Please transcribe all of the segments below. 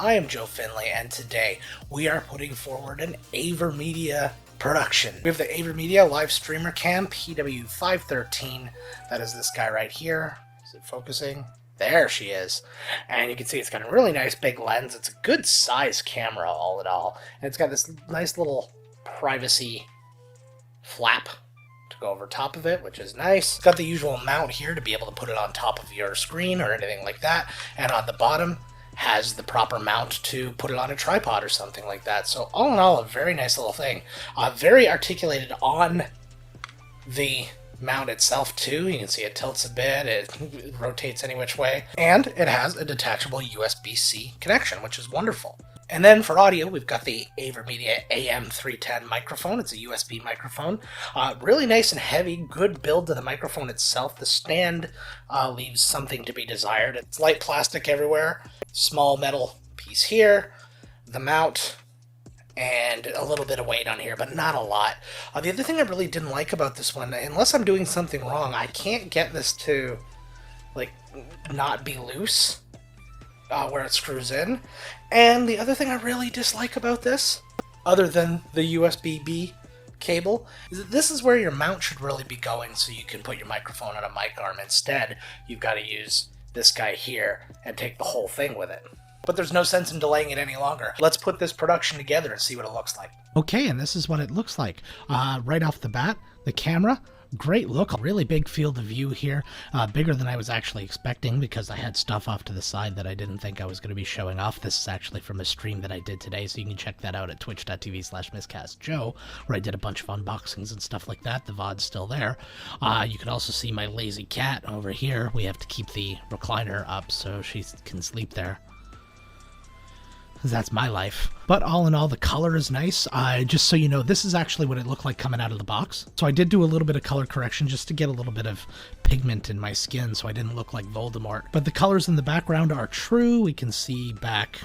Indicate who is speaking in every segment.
Speaker 1: I am Joe Finley, and today we are putting forward an AverMedia production. We have the AverMedia live streamer cam PW513. That is this guy right here. Is it focusing? There she is. And you can see it's got a really nice big lens. It's a good size camera all in all. And it's got this nice little privacy flap to go over top of it, which is nice. It's got the usual mount here to be able to put it on top of your screen or anything like that. And on the bottom has the proper mount to put it on a tripod or something like that. So all in all, a very nice little thing. Very articulated on the mount itself too. You can see it tilts a bit, it rotates any which way, and it has a detachable USB-C connection, which is wonderful. And then for audio, we've got the AverMedia AM310 microphone. It's a USB microphone. Really nice and heavy, good build to the microphone itself. The stand leaves something to be desired. It's light plastic everywhere, small metal piece here, the mount, and a little bit of weight on here, but not a lot. The other thing I really didn't like about this one, unless I'm doing something wrong, I can't get this to like not be loose where it screws in. And the other thing I really dislike about this, other than the USB-B cable, is that this is where your mount should really be going so you can put your microphone on a mic arm. Instead, you've got to use this guy here and take the whole thing with it. But there's no sense in delaying it any longer. Let's put this production together and see what it looks like. Okay, and this is what it looks like. Right off the bat, the camera, great look, a really big field of view here, bigger than I was actually expecting because I had stuff off to the side that I didn't think I was going to be showing off. This is actually from a stream that I did today, so you can check that out at twitch.tv/miscastjoe, where I did a bunch of unboxings and stuff like that. The VOD's still there. You can also see my lazy cat over here. We have to keep the recliner up so she can sleep there. That's my life. But all in all, the color is nice. Just so you know, this is actually what it looked like coming out of the box. So I did do a little bit of color correction just to get a little bit of pigment in my skin so I didn't look like Voldemort. But the colors in the background are true. We can see back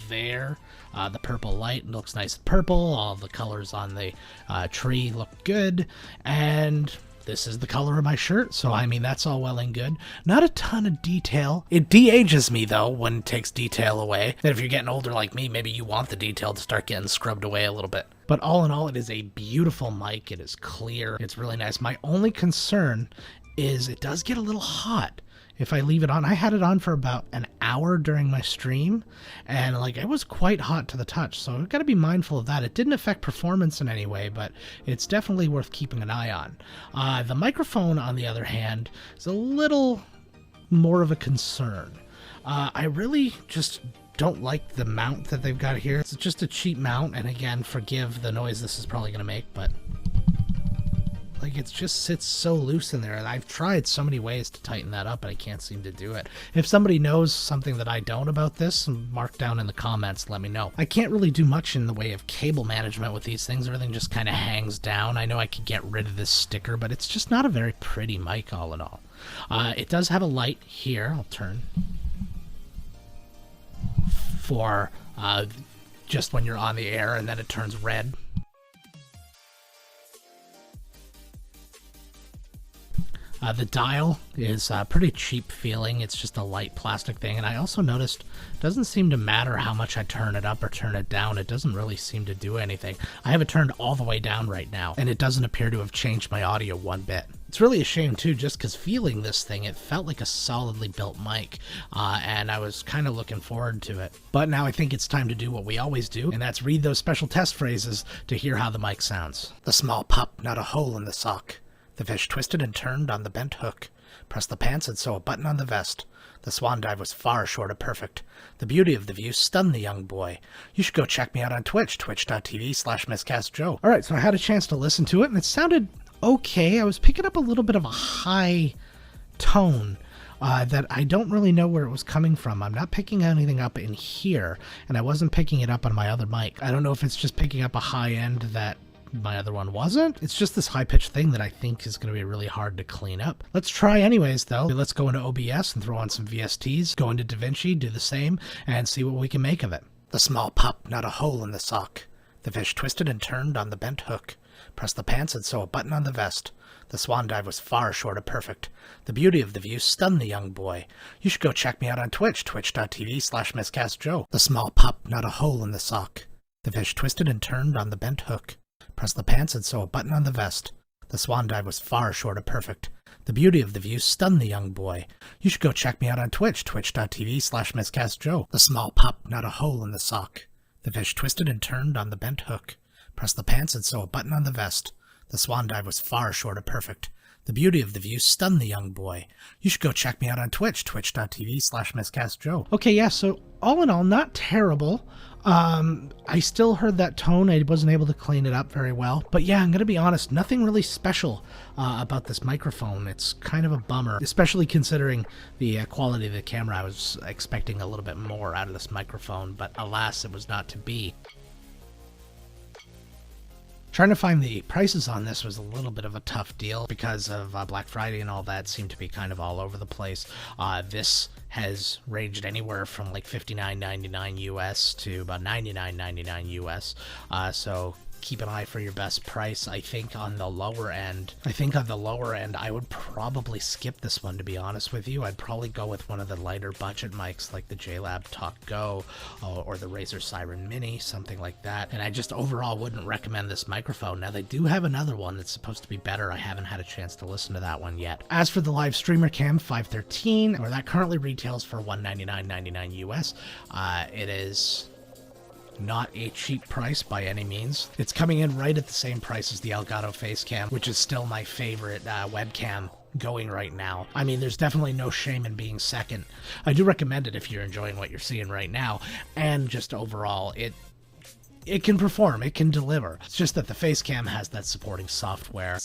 Speaker 1: there. The purple light looks nice and purple. All the colors on the tree look good. And this is the color of my shirt, so I mean, that's all well and good. Not a ton of detail. It de-ages me, though, when it takes detail away. And if you're getting older like me, maybe you want the detail to start getting scrubbed away a little bit. But all in all, it is a beautiful mic. It is clear. It's really nice. My only concern is it does get a little hot if I leave it on. I had it on for about an hour during my stream, and like it was quite hot to the touch, so I've got to be mindful of that. It didn't affect performance in any way, but it's definitely worth keeping an eye on. The microphone, on the other hand, is a little more of a concern. I really just don't like the mount that they've got here. It's just a cheap mount, and again, forgive the noise this is probably going to make, but like it just sits so loose in there, and I've tried so many ways to tighten that up, and I can't seem to do it. If somebody knows something that I don't about this, mark down in the comments, let me know. I can't really do much in the way of cable management with these things. Everything just kind of hangs down. I know I could get rid of this sticker, but it's just not a very pretty mic all in all. It does have a light here. I'll turn for just when you're on the air, and then it turns red. The dial is pretty cheap feeling. It's just a light plastic thing. And I also noticed it doesn't seem to matter how much I turn it up or turn it down. It doesn't really seem to do anything. I have it turned all the way down right now, and it doesn't appear to have changed my audio one bit. It's really a shame too, just because feeling this thing, it felt like a solidly built mic, and I was kind of looking forward to it. But now I think it's time to do what we always do, and that's read those special test phrases to hear how the mic sounds. The small pup, not a hole in the sock. The fish twisted and turned on the bent hook. Pressed the pants and sew a button on the vest. The swan dive was far short of perfect. The beauty of the view stunned the young boy. You should go check me out on Twitch, twitch.tv/miscastjoe. Alright, so I had a chance to listen to it, and it sounded okay. I was picking up a little bit of a high tone that I don't really know where it was coming from. I'm not picking anything up in here, and I wasn't picking it up on my other mic. I don't know if it's just picking up a high end that my other one wasn't. It's just this high-pitched thing that I think is going to be really hard to clean up. Let's try anyways, though. Let's go into OBS and throw on some VSTs, go into DaVinci, do the same, and see what we can make of it. The small pup, not a hole in the sock. The fish twisted and turned on the bent hook. Press the pants and sew a button on the vest. The swan dive was far short of perfect. The beauty of the view stunned the young boy. You should go check me out on Twitch, twitch.tv/MiscastJoe. The small pup, not a hole in the sock. The fish twisted and turned on the bent hook. Press the pants and sew a button on the vest. The swan dive was far short of perfect. The beauty of the view stunned the young boy. You should go check me out on Twitch, twitch.tv/MiscastJoe. The small pup, not a hole in the sock. The fish twisted and turned on the bent hook. Press the pants and sew a button on the vest. The swan dive was far short of perfect. The beauty of the view stunned the young boy. You should go check me out on Twitch, twitch.tv/MiscastJoe. Okay, yeah, so all in all, not terrible. I still heard that tone. I wasn't able to clean it up very well. But yeah, I'm going to be honest, nothing really special about this microphone. It's kind of a bummer, especially considering the quality of the camera. I was expecting a little bit more out of this microphone, but alas, it was not to be. Trying to find the prices on this was a little bit of a tough deal because of Black Friday and all that seemed to be kind of all over the place. This has ranged anywhere from like $59.99 US to about $99.99 US. So keep an eye for your best price. I think on the lower end, I would probably skip this one, to be honest with you. I'd probably go with one of the lighter budget mics like the JLab Talk Go or the Razer Siren Mini, something like that. And I just overall wouldn't recommend this microphone. Now, they do have another one that's supposed to be better. I haven't had a chance to listen to that one yet. As for the live streamer cam 513, or that currently retails for $199.99 US, it is not a cheap price by any means. It's coming in right at the same price as the Elgato Facecam, which is still my favorite webcam going right now. I mean, there's definitely no shame in being second. I do recommend it if you're enjoying what you're seeing right now, and just overall, it can perform, it can deliver. It's just that the Facecam has that supporting software.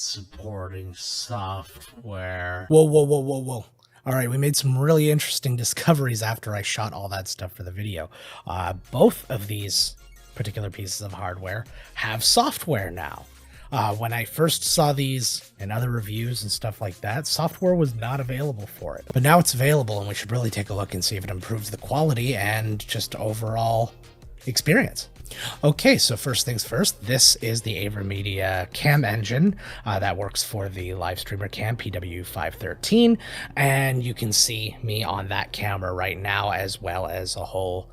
Speaker 1: Whoa. All right, we made some really interesting discoveries after I shot all that stuff for the video. Both of these particular pieces of hardware have software now. When I first saw these in other reviews and stuff like that, software was not available for it. But now it's available, and we should really take a look and see if it improves the quality and just overall experience. Okay, so first things first, this is the AverMedia CamEngine that works for the live streamer cam PW513, and you can see me on that camera right now, as well as a whole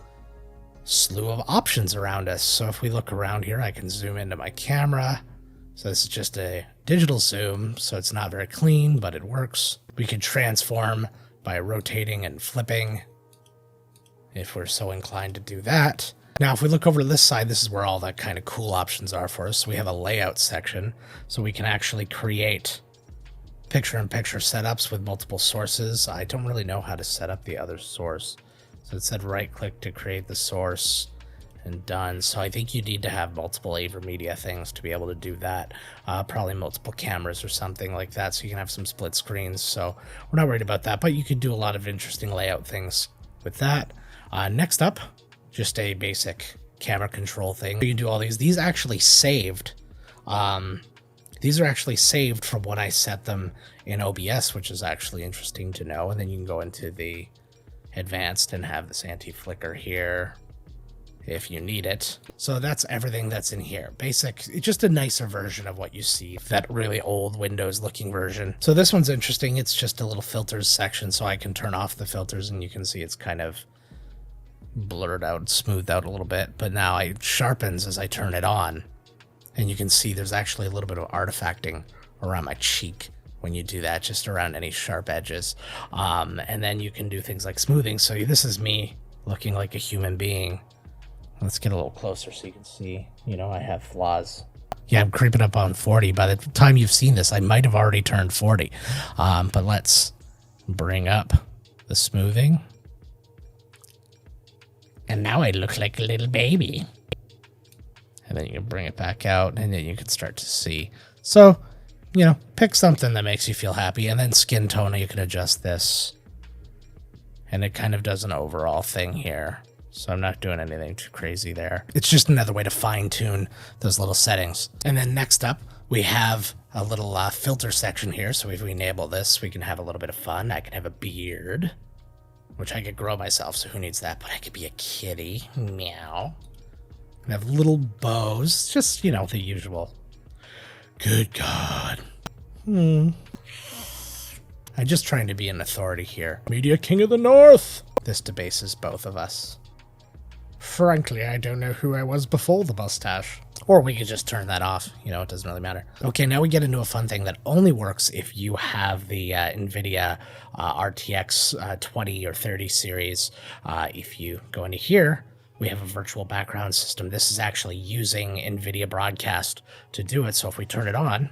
Speaker 1: slew of options around us. So if we look around here, I can zoom into my camera. So this is just a digital zoom, so it's not very clean, but it works. We can transform by rotating and flipping if we're so inclined to do that. Now, if we look over to this side, this is where all the kind of cool options are for us. So we have a layout section, so we can actually create picture-in-picture setups with multiple sources. I don't really know how to set up the other source. So it said right-click to create the source, and done. So I think you need to have multiple AverMedia things to be able to do that. Probably multiple cameras or something like that, so you can have some split screens. So we're not worried about that, but you could do a lot of interesting layout things with that. Next up, just a basic camera control thing. You can do all these. These actually saved. These are actually saved from when I set them in OBS, which is actually interesting to know. And then you can go into the advanced and have this anti-flicker here if you need it. So that's everything that's in here. Basic, it's just a nicer version of what you see, that really old Windows looking version. So this one's interesting. It's just a little filters section, so I can turn off the filters and you can see it's kind of blurred out, smoothed out a little bit, but now it sharpens as I turn it on. And you can see there's actually a little bit of artifacting around my cheek when you do that, just around any sharp edges. And then you can do things like smoothing. So this is me looking like a human being. Let's get a little closer so you can see, you know, I have flaws. Yeah, I'm creeping up on 40. By the time you've seen this, I might have already turned 40. But let's bring up the smoothing. And now I look like a little baby. And then you can bring it back out, and then you can start to see. So, you know, pick something that makes you feel happy, and then skin tone, you can adjust this. And it kind of does an overall thing here. So I'm not doing anything too crazy there. It's just another way to fine-tune those little settings. And then next up, we have a little filter section here. So if we enable this, we can have a little bit of fun. I can have a beard, which I could grow myself, so who needs that? But I could be a kitty. Meow. And have little bows, just, you know, the usual Good God. I'm just trying to be an authority here. Media King of the North! This debases both of us. Frankly, I don't know who I was before the mustache. Or we could just turn that off. You know, it doesn't really matter. Okay, now we get into a fun thing that only works if you have the NVIDIA RTX 20 or 30 series. If you go into here, we have a virtual background system. This is actually using NVIDIA Broadcast to do it. So if we turn it on,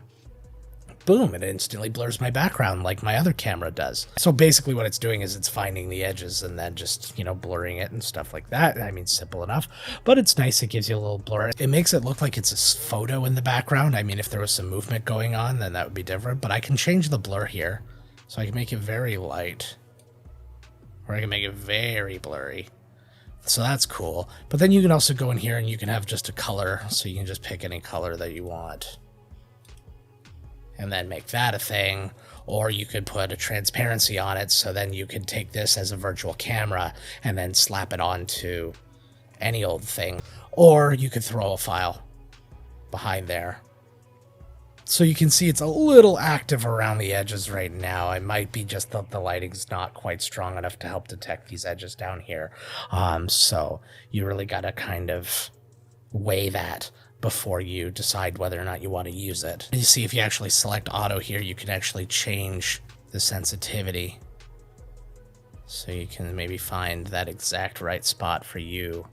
Speaker 1: boom, it instantly blurs my background like my other camera does. So basically what it's doing is it's finding the edges and then just, you know, blurring it and stuff like that. I mean, simple enough, but it's nice. It gives you a little blur. It makes it look like it's a photo in the background. I mean, if there was some movement going on, then that would be different, but I can change the blur here. So I can make it very light, or I can make it very blurry. So that's cool. But then you can also go in here and you can have just a color. So you can just pick any color that you want and then make that a thing, or you could put a transparency on it, so then you could take this as a virtual camera and then slap it onto any old thing, or you could throw a file behind there. So you can see it's a little active around the edges right now. It might be just that the lighting's not quite strong enough to help detect these edges down here. So you really got to kind of weigh that before you decide whether or not you want to use it. And you see, if you actually select auto here, you can actually change the sensitivity. So you can maybe find that exact right spot for you.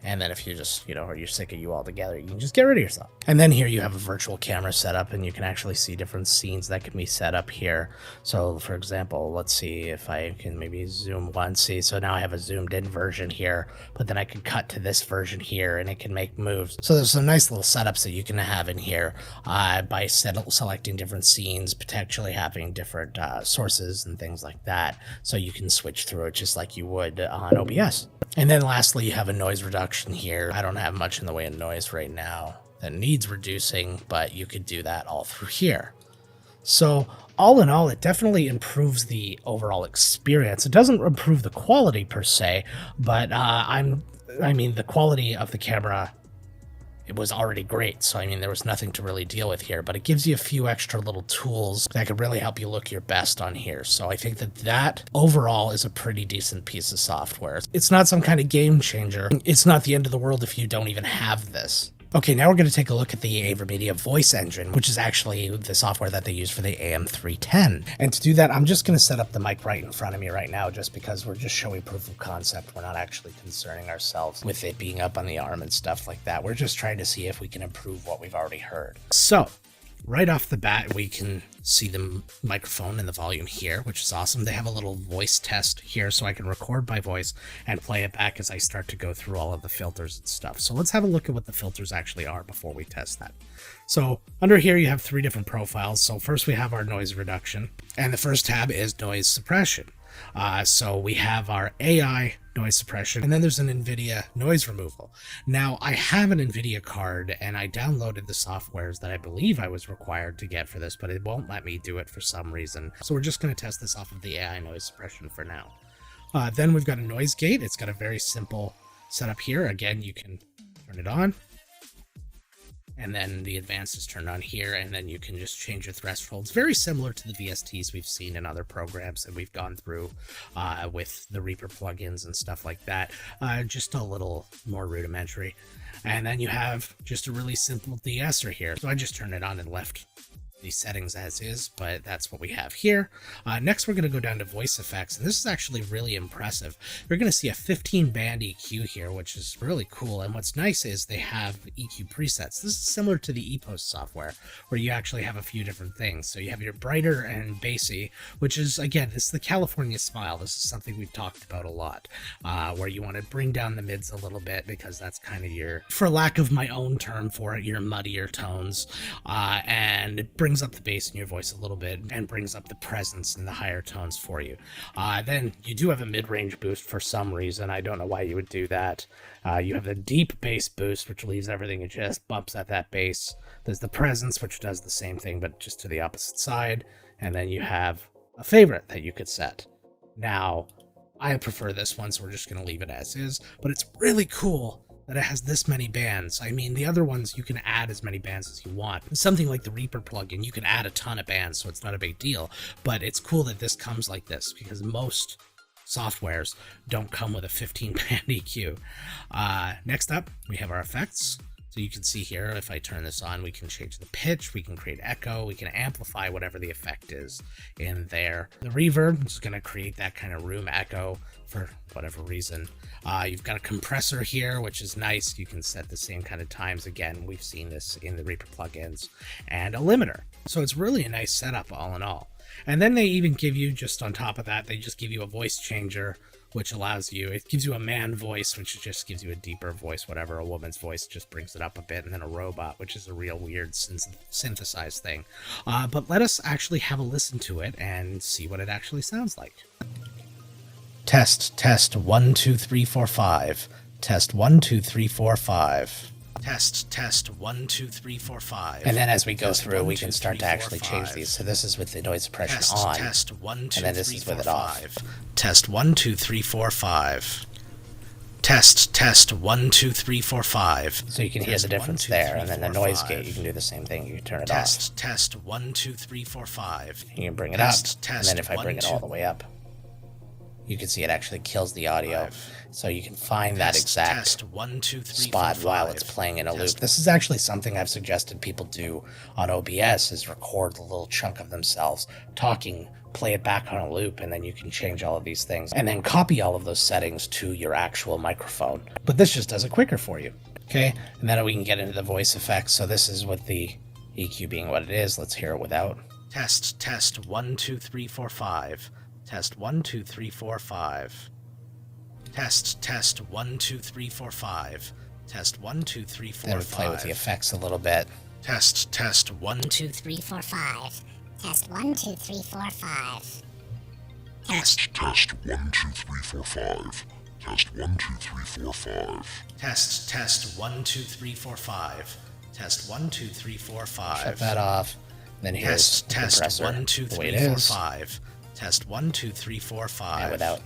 Speaker 1: And then if you just, you know, or you're sick of you altogether, you can just get rid of yourself. And then here you have a virtual camera set up, and you can actually see different scenes that can be set up here. So for example, let's see if I can maybe zoom one. See, so now I have a zoomed in version here, but then I can cut to this version here and it can make moves. So there's some nice little setups that you can have in here by selecting different scenes, potentially having different sources and things like that. So you can switch through it just like you would on OBS. And then lastly, you have a noise reduction here. I don't have much in the way of noise right now that needs reducing, but you could do that all through here. So all in all, it definitely improves the overall experience. It doesn't improve the quality per se, but I mean, the quality of the camera, it was already great. So, I mean, there was nothing to really deal with here, but it gives you a few extra little tools that could really help you look your best on here. So I think that overall is a pretty decent piece of software. It's not some kind of game changer. It's not the end of the world if you don't even have this. Okay, now we're going to take a look at the AverMedia VoiceEngine, which is actually the software that they use for the AM310. And to do that, I'm just going to set up the mic right in front of me right now, just because we're just showing proof of concept. We're not actually concerning ourselves with it being up on the arm and stuff like that. We're just trying to see if we can improve what we've already heard. So, right off the bat, we can see the microphone and the volume here, which is awesome. They have a little voice test here, so I can record my voice and play it back as I start to go through all of the filters and stuff. So let's have a look at what the filters actually are before we test that. So under here, you have 3 different profiles. So first we have our noise reduction, and the first tab is noise suppression. So we have our AI noise suppression, and then there's an NVIDIA noise removal. Now, I have an NVIDIA card, and I downloaded the softwares that I believe I was required to get for this, but it won't let me do it for some reason. So we're just going to test this off of the AI noise suppression for now. Then we've got a noise gate. It's got a very simple setup here. Again, you can turn it on, and then the advanced is turned on here, and then you can just change your thresholds. Very similar to the VSTs we've seen in other programs that we've gone through with the Reaper plugins and stuff like that. Just a little more rudimentary. And then you have just a really simple de-esser here. So I just turned it on and left the settings as is, but that's what we have here. Next, we're going to go down to voice effects, and this is actually really impressive. You're going to see a 15-band EQ here, which is really cool, and what's nice is they have EQ presets. This is similar to the EPOS software, where you actually have a few different things. So you have your brighter and bassy, which is, again, this is the California smile. This is something we've talked about a lot, where you want to bring down the mids a little bit, because that's kind of your, for lack of my own term for it, your muddier tones, and it brings up the bass in your voice a little bit and brings up the presence in the higher tones for you. Then you do have a mid-range boost for some reason. I don't know why you would do that. You have the deep bass boost, which leaves everything, it just bumps at that bass. There's the presence, which does the same thing, but just to the opposite side. And then you have a favorite that you could set. Now, I prefer this one, so we're just going to leave it as is, but it's really cool that it has this many bands. I mean, the other ones, you can add as many bands as you want. Something like the Reaper plugin, you can add a ton of bands, so it's not a big deal. But it's cool that this comes like this, because most softwares don't come with a 15-band EQ. Next up, we have our effects. So you can see here, if I turn this on, we can change the pitch, we can create echo, we can amplify whatever the effect is in there. The reverb is going to create that kind of room echo for whatever reason. You've got a compressor here, which is nice. You can set the same kind of times. Again, we've seen this in the Reaper plugins. And a limiter. So it's really a nice setup all in all. And then they even give you, just on top of that, they just give you a voice changer, which allows you, it gives you a man voice, which just gives you a deeper voice, whatever. A woman's voice just brings it up a bit, and then a robot, which is a real weird synthesized thing. But let us actually have a listen to it and see what it actually sounds like. Test, 1, 2, 3, 4, 5. Test, 1, 2, 3, 4, 5. Test, 1, 2, 3, 4, 5. And then as we go through, we can start to actually change these. So this is with the noise suppression on. Test, 1, 2, and then this is with it off. Test, 1, 2, 3, 4, 5. Test, 1, 2, 3, 4, 5. So you can hear the difference there, and then the noise gate, you can do the same thing. You can turn it off. Test, 1, 2, 3, 4, 5. You can bring it up, and then if I bring it all the way up, you can see it actually kills the audio. So you can find that exact spot while it's playing in a loop. This is actually something I've suggested people do on OBS, is record a little chunk of themselves talking, play it back on a loop, and then you can change all of these things. And then copy all of those settings to your actual microphone. But this just does it quicker for you. Okay, and then we can get into the voice effects. So this is with the EQ being what it is. Let's hear it without. Test, 1, 2, 3, 4, 5. Test, 1, 2, 3, 4, 5. Test, 1, 2, 3, 4, 5. Test, 1, 2, 3, 4, 5. Then we play with the effects a little bit. Test, 1, 2, 3, 4, 5. Test, 1, 2, 3, 4, 5. Test, 1, 2, 3, 4, 5. Test, 1, 2, 3, 4, 5. Test, 1, 2, 3, 4, 5. Test, 1, 2, 3, 4, 5. Shut that off. Then here's the compressor, 1, 2, 3, 4, 5. Test, 1, 2, 3, 4, 5. And without.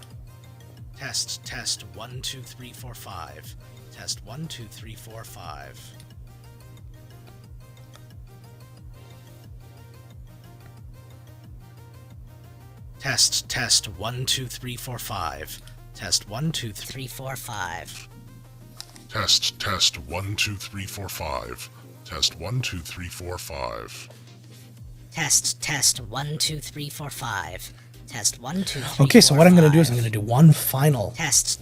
Speaker 1: Test, 1, 2, 3, 4, 5. Test, 1, 2, 3, 4, 5. Test, 1, 2, 3, 4, 5. Test, 1, 2, 3, 4, 5. Test, 1, 2, 3, 4, 5. Test, 1, 2, 3, 4, 5. Test, 1, 2, 3, 4, 5. Test, 1, 2, 3, okay, so what I'm going to do is I'm going to do one final... Test,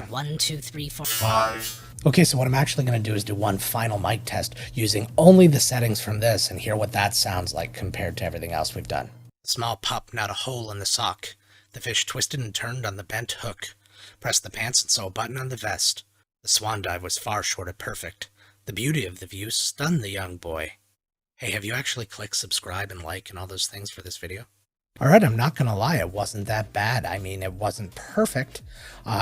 Speaker 1: 1, 2, 3, 4, 5. Okay, so what I'm actually going to do is do one final mic test using only the settings from this and hear what that sounds like compared to everything else we've done. The small pup gnawed a hole in the sock. The fish twisted and turned on the bent hook. Pressed the pants and saw a button on the vest. The swan dive was far short of perfect. The beauty of the view stunned the young boy. Hey, have you actually clicked subscribe and like and all those things for this video? Alright, I'm not gonna lie, it wasn't that bad. I mean, it wasn't perfect.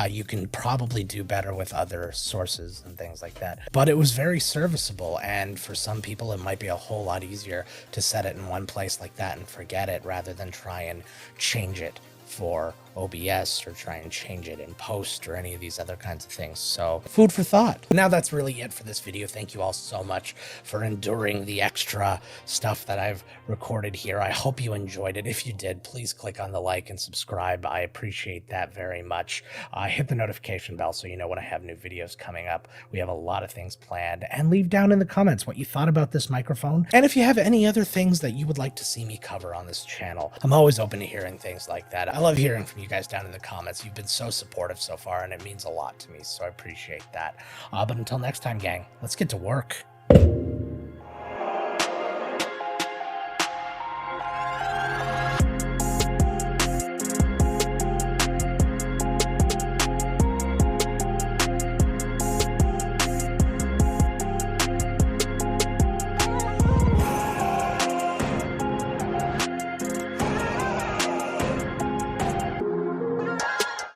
Speaker 1: You can probably do better with other sources and things like that. But it was very serviceable, and for some people it might be a whole lot easier to set it in one place like that and forget it rather than try and change it for OBS or try and change it in post or any of these other kinds of things. So food for thought. Now that's really it for this video. Thank you all so much for enduring the extra stuff that I've recorded here. I hope you enjoyed it. If you did, please click on the like and subscribe. I appreciate that very much. Hit the notification bell so you know when I have new videos coming up. We have a lot of things planned, and leave down in the comments what you thought about this microphone. And if you have any other things that you would like to see me cover on this channel, I'm always open to hearing things like that. I love hearing from you guys down in the comments. You've been so supportive so far, and it means a lot to me, so I appreciate that. But until next time, gang, let's get to work.